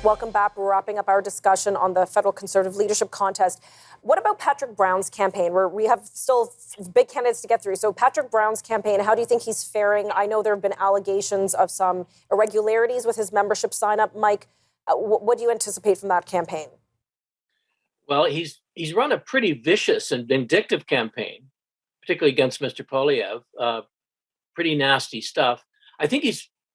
Welcome back. We're wrapping up our discussion on the federal Conservative leadership contest. What about Patrick Brown's campaign, where we have still big candidates to get through? So Patrick Brown's campaign, how do you think he's faring? I know there have been allegations of some irregularities with his membership sign-up. Mike, what do you anticipate from that campaign? Well, he's run a pretty vicious and vindictive campaign, particularly against Mr. Poilievre. Pretty nasty stuff. I think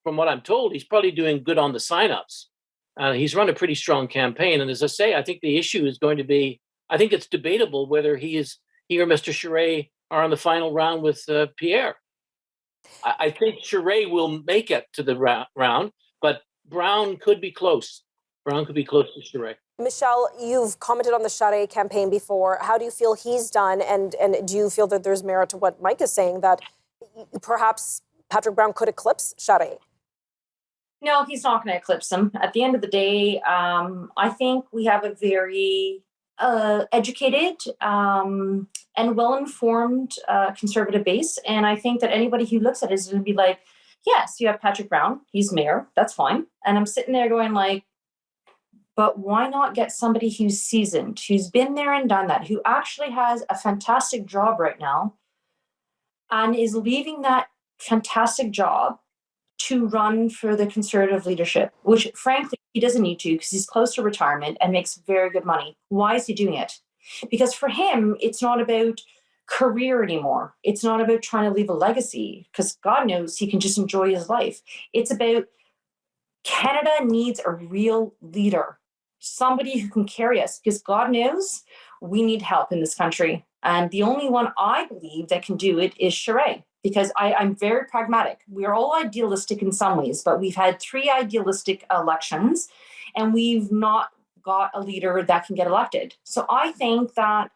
from what I'm told, he's probably doing good on the signups. He's run a pretty strong campaign. And as I say, I think the issue is going to be, I think it's debatable whether he or Mr. Charest are on the final round with Pierre. I think Charest will make it to the round, but Brown could be close. Brown could be close to Charest. Michelle, you've commented on the Charest campaign before. How do you feel he's done? And do you feel that there's merit to what Mike is saying, that perhaps Patrick Brown could eclipse Charest? No, he's not going to eclipse him. At the end of the day, I think we have a very educated and well-informed conservative base. And I think that anybody who looks at it is going to be like, yes, you have Patrick Brown. He's mayor. That's fine. And I'm sitting there going like, but why not get somebody who's seasoned, who's been there and done that, who actually has a fantastic job right now and is leaving that fantastic job to run for the Conservative leadership, which frankly, he doesn't need to because he's close to retirement and makes very good money. Why is he doing it? Because for him, it's not about career anymore. It's not about trying to leave a legacy because God knows he can just enjoy his life. It's about Canada needs a real leader, somebody who can carry us because God knows we need help in this country. And the only one I believe that can do it is Charest. Because I'm very pragmatic. We are all idealistic in some ways, but we've had 3 idealistic elections and we've not got a leader that can get elected. So I think that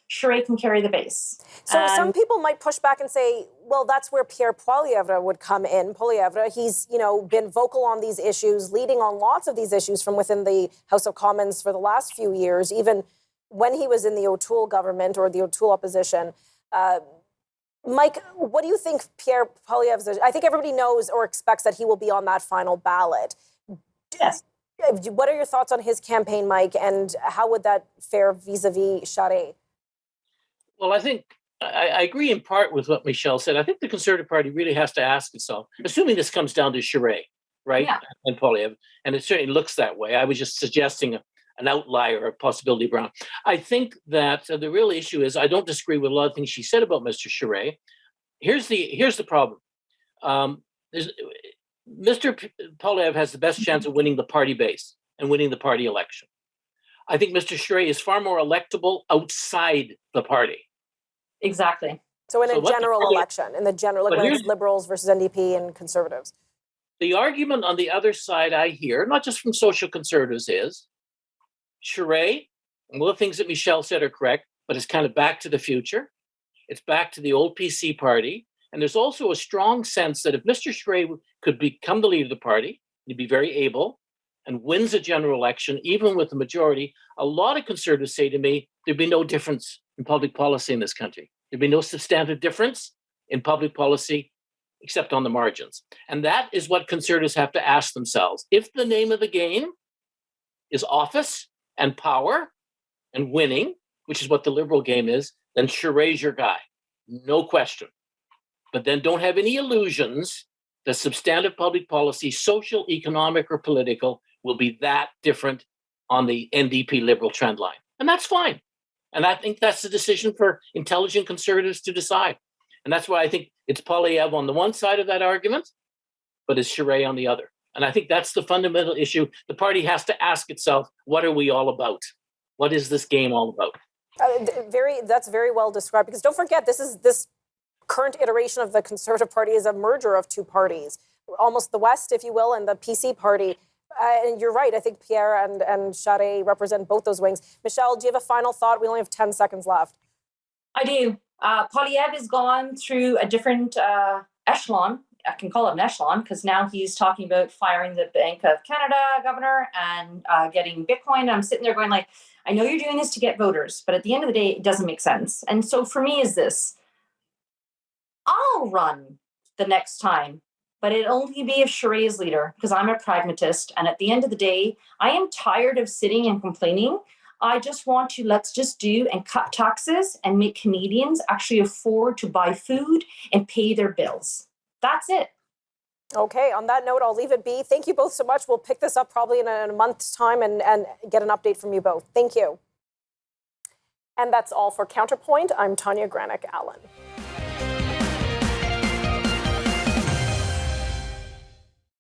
Charest can carry the base. So some people might push back and say, well, that's where Pierre Poilievre would come in. Poilievre, he's been vocal on these issues, leading on lots of these issues from within the House of Commons for the last few years, even when he was in the O'Toole government or the O'Toole opposition. Mike, what do you think Pierre Poilievre is? I think everybody knows or expects that he will be on that final ballot. Yes. What are your thoughts on his campaign, Mike, and how would that fare vis-a-vis Charest? Well, I think I agree in part with what Michelle said. I think the Conservative Party really has to ask itself, assuming this comes down to Charest, right, yeah, and Poilievre, and it certainly looks that way. I was just suggesting an outlier, a possibility Brown. I think that the real issue is I don't disagree with a lot of things she said about Mr. Charest. Here's the problem. Mr. Poilievre has the best chance of winning the party base and winning the party election. I think Mr. Charest is far more electable outside the party. Exactly. So in a general election, in the general, like when it's Liberals versus NDP and Conservatives. The argument on the other side I hear, not just from social conservatives, is Charest, and all the things that Michelle said are correct, but it's kind of back to the future. It's back to the old PC party. And there's also a strong sense that if Mr. Charest could become the leader of the party, he'd be very able and wins a general election, even with the majority, a lot of conservatives say to me, there'd be no difference in public policy in this country. There'd be no substantive difference in public policy except on the margins. And that is what conservatives have to ask themselves. If the name of the game is office and power and winning, which is what the Liberal game is, then Charest's your guy, no question. But then don't have any illusions that substantive public policy, social, economic, or political, will be that different on the NDP Liberal trend line. And that's fine. And I think that's the decision for intelligent conservatives to decide. And that's why I think it's Poilievre on the one side of that argument, but it's Charest on the other. And I think that's the fundamental issue. The party has to ask itself, what are we all about? What is this game all about? That's very well described, because don't forget, this current iteration of the Conservative Party is a merger of 2 parties, almost the West, if you will, and the PC party. And you're right. I think Pierre and Charest represent both those wings. Michelle, do you have a final thought? We only have 10 seconds left. I do. Poilievre has gone through a different echelon. I can call it an echelon because now he's talking about firing the Bank of Canada governor and getting Bitcoin. And I'm sitting there going like, I know you're doing this to get voters, but at the end of the day, it doesn't make sense. And so for me is this, I'll run the next time but it'll only be if Sheree is leader, because I'm a pragmatist. And at the end of the day, I am tired of sitting and complaining. I just want to let's just do and cut taxes and make Canadians actually afford to buy food and pay their bills. That's it. Okay, on that note, I'll leave it be. Thank you both so much. We'll pick this up probably in a month's time and get an update from you both. Thank you. And that's all for Counterpoint. I'm Tanya Granick-Allen.